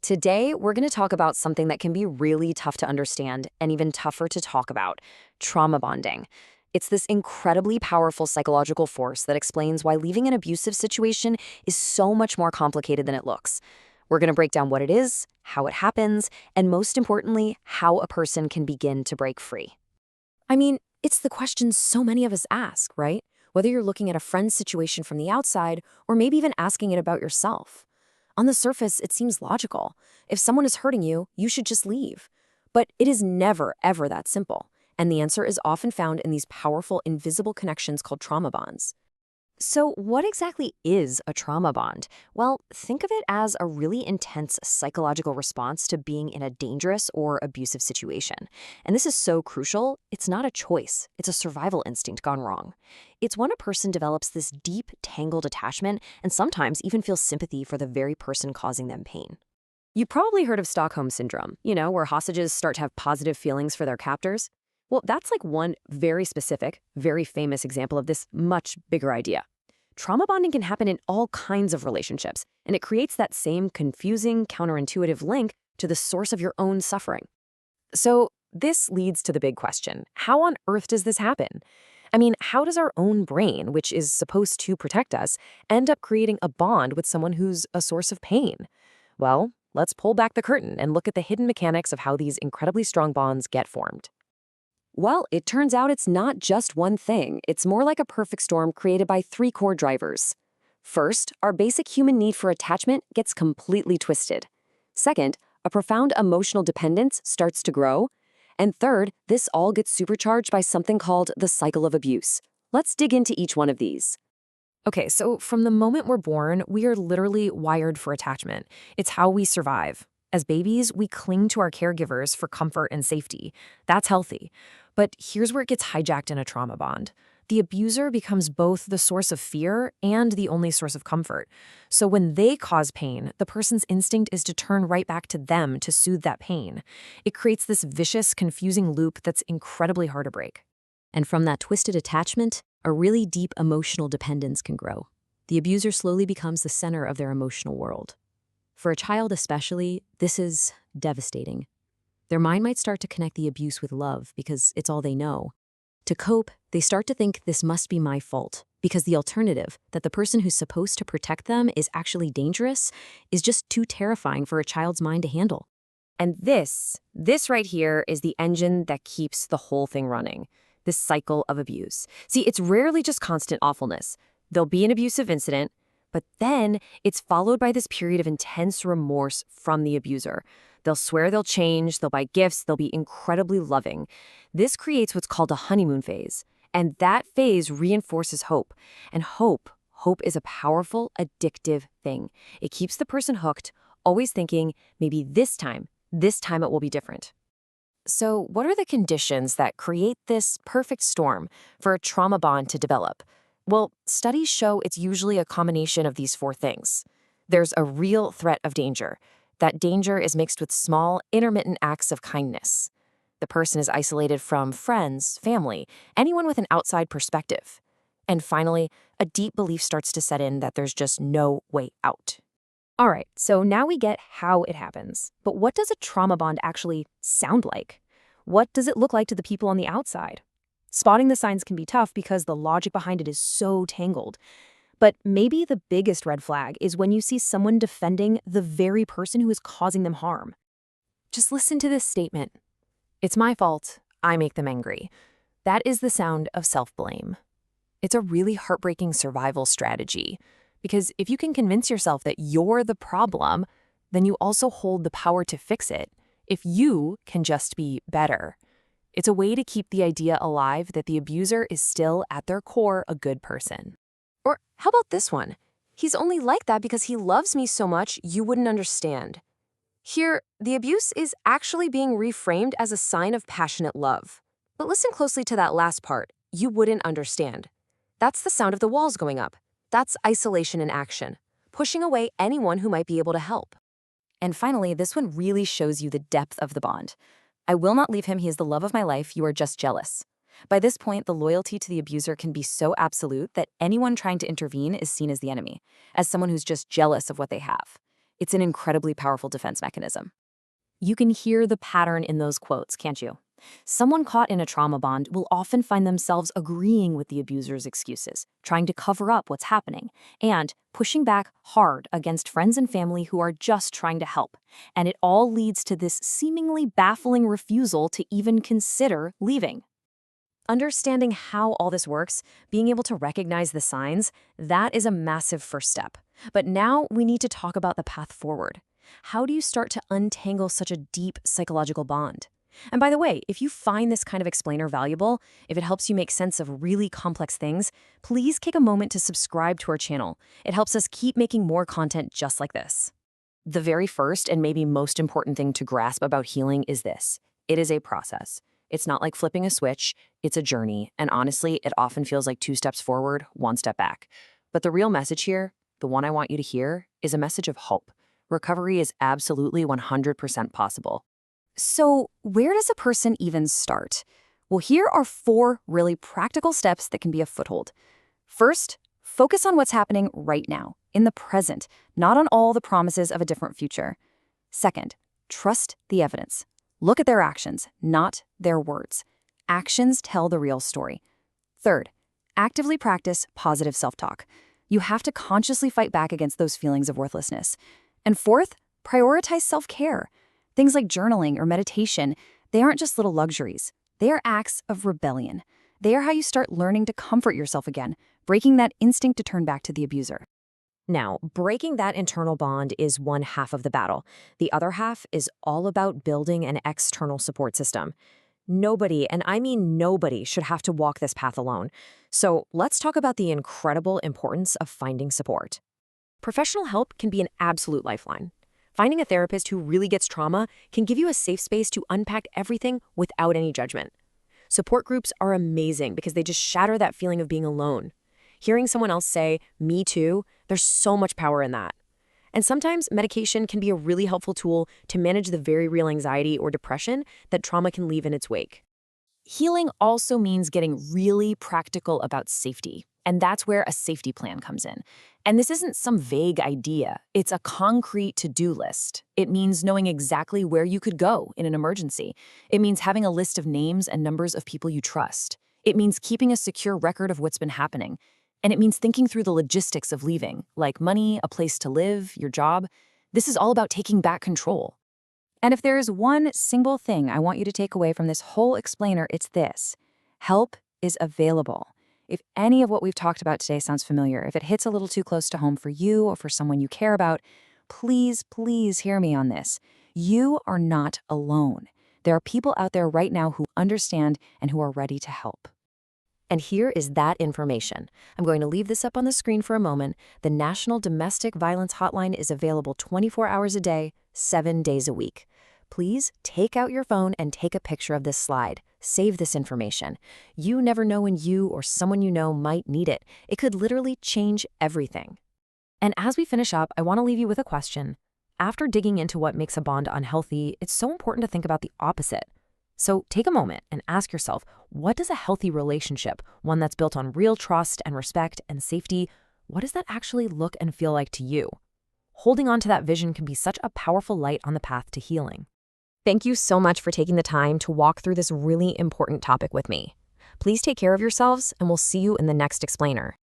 Today, we're going to talk about something that can be really tough to understand and even tougher to talk about: trauma bonding. It's this incredibly powerful psychological force that explains why leaving an abusive situation is so much more complicated than it looks. We're going to break down what it is, how it happens, and most importantly, how a person can begin to break free. I mean, it's the question so many of us ask, right? Whether you're looking at a friend's situation from the outside or maybe even asking it about yourself. On the surface, it seems logical. If someone is hurting you, you should just leave. But it is never, ever that simple. And the answer is often found in these powerful, invisible connections called trauma bonds. So, what exactly is a trauma bond? Well, think of it as a really intense psychological response to being in a dangerous or abusive situation. And this is so crucial, it's not a choice, it's a survival instinct gone wrong. It's when a person develops this deep, tangled attachment and sometimes even feels sympathy for the very person causing them pain. You've probably heard of Stockholm Syndrome, where hostages start to have positive feelings for their captors. Well, that's like one very specific, very famous example of this much bigger idea. Trauma bonding can happen in all kinds of relationships, and it creates that same confusing, counterintuitive link to the source of your own suffering. So this leads to the big question: how on earth does this happen? I mean, how does our own brain, which is supposed to protect us, end up creating a bond with someone who's a source of pain? Well, let's pull back the curtain and look at the hidden mechanics of how these incredibly strong bonds get formed. Well, it turns out it's not just one thing. It's more like a perfect storm created by three core drivers. First, our basic human need for attachment gets completely twisted. Second, a profound emotional dependence starts to grow. And third, this all gets supercharged by something called the cycle of abuse. Let's dig into each one of these. Okay, so from the moment we're born, we are literally wired for attachment. It's how we survive. As babies, we cling to our caregivers for comfort and safety. That's healthy. But here's where it gets hijacked in a trauma bond. The abuser becomes both the source of fear and the only source of comfort. So when they cause pain, the person's instinct is to turn right back to them to soothe that pain. It creates this vicious, confusing loop that's incredibly hard to break. And from that twisted attachment, a really deep emotional dependence can grow. The abuser slowly becomes the center of their emotional world. For a child especially, this is devastating. Their mind might start to connect the abuse with love because it's all they know. To cope, they start to think this must be my fault because the alternative, that the person who's supposed to protect them is actually dangerous, is just too terrifying for a child's mind to handle. And this right here is the engine that keeps the whole thing running, this cycle of abuse. See, it's rarely just constant awfulness. There'll be an abusive incident, but then it's followed by this period of intense remorse from the abuser. They'll swear they'll change, they'll buy gifts, they'll be incredibly loving. This creates what's called a honeymoon phase. And that phase reinforces hope. And hope is a powerful, addictive thing. It keeps the person hooked, always thinking, maybe this time it will be different. So what are the conditions that create this perfect storm for a trauma bond to develop? Well, studies show it's usually a combination of these four things. There's a real threat of danger. That danger is mixed with small, intermittent acts of kindness. The person is isolated from friends, family, anyone with an outside perspective. And finally, a deep belief starts to set in that there's just no way out. All right, so now we get how it happens. But what does a trauma bond actually sound like? What does it look like to the people on the outside? Spotting the signs can be tough because the logic behind it is so tangled. But maybe the biggest red flag is when you see someone defending the very person who is causing them harm. Just listen to this statement. It's my fault. I make them angry. That is the sound of self-blame. It's a really heartbreaking survival strategy, because if you can convince yourself that you're the problem, then you also hold the power to fix it, if you can just be better. It's a way to keep the idea alive that the abuser is still, at their core, a good person. Or how about this one? He's only like that because he loves me so much you wouldn't understand. Here, the abuse is actually being reframed as a sign of passionate love. But listen closely to that last part, you wouldn't understand. That's the sound of the walls going up. That's isolation in action, pushing away anyone who might be able to help. And finally, this one really shows you the depth of the bond. I will not leave him, he is the love of my life, you are just jealous. By this point, the loyalty to the abuser can be so absolute that anyone trying to intervene is seen as the enemy, as someone who's just jealous of what they have. It's an incredibly powerful defense mechanism. You can hear the pattern in those quotes, can't you? Someone caught in a trauma bond will often find themselves agreeing with the abuser's excuses, trying to cover up what's happening, and pushing back hard against friends and family who are just trying to help. And it all leads to this seemingly baffling refusal to even consider leaving. Understanding how all this works, being able to recognize the signs, that is a massive first step. But now we need to talk about the path forward. How do you start to untangle such a deep psychological bond? And by the way, if you find this kind of explainer valuable, if it helps you make sense of really complex things, please take a moment to subscribe to our channel. It helps us keep making more content just like this. The very first and maybe most important thing to grasp about healing is this. It is a process. It's not like flipping a switch, it's a journey, and honestly, it often feels like 2 steps forward, 1 step back. But the real message here, the one I want you to hear, is a message of hope. Recovery is absolutely 100% possible. So, where does a person even start? Well, here are 4 really practical steps that can be a foothold. First, focus on what's happening right now, in the present, not on all the promises of a different future. Second, trust the evidence. Look at their actions, not their words. Actions tell the real story. Third, actively practice positive self-talk. You have to consciously fight back against those feelings of worthlessness. And fourth, prioritize self-care. Things like journaling or meditation, they aren't just little luxuries. They are acts of rebellion. They are how you start learning to comfort yourself again, breaking that instinct to turn back to the abuser. Now, breaking that internal bond is one half of the battle. The other half is all about building an external support system. Nobody, and I mean nobody, should have to walk this path alone. So let's talk about the incredible importance of finding support. Professional help can be an absolute lifeline. Finding a therapist who really gets trauma can give you a safe space to unpack everything without any judgment. Support groups are amazing because they just shatter that feeling of being alone. Hearing someone else say, "Me too," there's so much power in that. And sometimes medication can be a really helpful tool to manage the very real anxiety or depression that trauma can leave in its wake. Healing also means getting really practical about safety. And that's where a safety plan comes in. And this isn't some vague idea. It's a concrete to-do list. It means knowing exactly where you could go in an emergency. It means having a list of names and numbers of people you trust. It means keeping a secure record of what's been happening. And it means thinking through the logistics of leaving, like money, a place to live, your job. This is all about taking back control. And if there is one single thing I want you to take away from this whole explainer, it's this. Help is available. If any of what we've talked about today sounds familiar, if it hits a little too close to home for you or for someone you care about, please, please hear me on this. You are not alone. There are people out there right now who understand and who are ready to help. And here is that information. I'm going to leave this up on the screen for a moment. The National Domestic Violence Hotline is available 24 hours a day, 7 days a week. Please take out your phone and take a picture of this slide. Save this information. You never know when you or someone you know might need it. It could literally change everything. And as we finish up, I want to leave you with a question. After digging into what makes a bond unhealthy, it's so important to think about the opposite. So take a moment and ask yourself, what does a healthy relationship, one that's built on real trust and respect and safety, what does that actually look and feel like to you? Holding on to that vision can be such a powerful light on the path to healing. Thank you so much for taking the time to walk through this really important topic with me. Please take care of yourselves, and we'll see you in the next explainer.